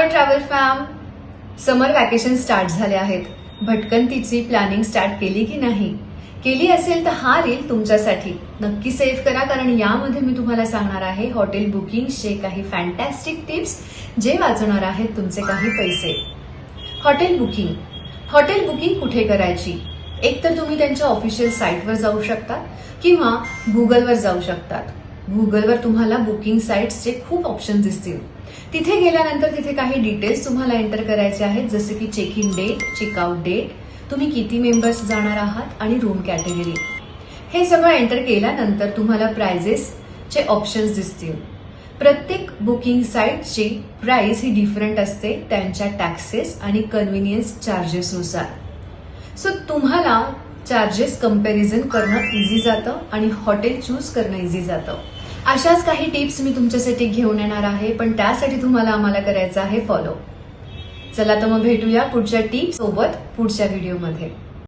Hello travel फॅम, समर vacation start झाले आहेत. भटकंतीची planning start केली की नाही? केली असेल तर हा रील तुमच्यासाठी. नक्की सेव्ह करा, कारण यामध्ये मी तुम्हाला सांगणार आहे हॉटेल बुकिंगचे काही फॅन्टॅस्टिक टिप्स जे वाचवणार आहेत तुमचे काही पैसे. हॉटेल बुकिंग कुठे करायची? एक तर तुम्ही त्यांच्या ऑफिशियल साईटवर जाऊ शकता किंवा गुगलवर जाऊ शकतात. गुगलवर तुम्हाला बुकिंग साईट्सचे खूप ऑप्शन दिसतील. तिथे गेल्यानंतर तिथे काही डिटेल्स तुम्हाला एंटर करायचे आहेत, जसे की check in date, checkout date, तुम्ही किती मेंबर्स जाणार आहात आणि रूम कॅटेगरी. हे सगळं एंटर केल्यानंतर तुम्हाला प्राइजेसचे ऑप्शन्स दिसतील. प्रत्येक बुकिंग साईटची प्राइस ही डिफरंट असते त्यांच्या टॅक्सेस आणि कन्व्हिनियन्स चार्जेसनुसार. सो तुम्हाला चार्जेस कंपॅरिझन करणं इझी जातं आणि हॉटेल चूज करणं इझी जातं. अशाच काही टिप्स मी तुमच्यासाठी घेऊन येणार आहे, पण त्यासाठी तुम्हाला आम्हाला करायचं आहे फॉलो. चला तर मग भेटूया पुढच्या टिप्स सोबत पुढच्या व्हिडिओमध्ये.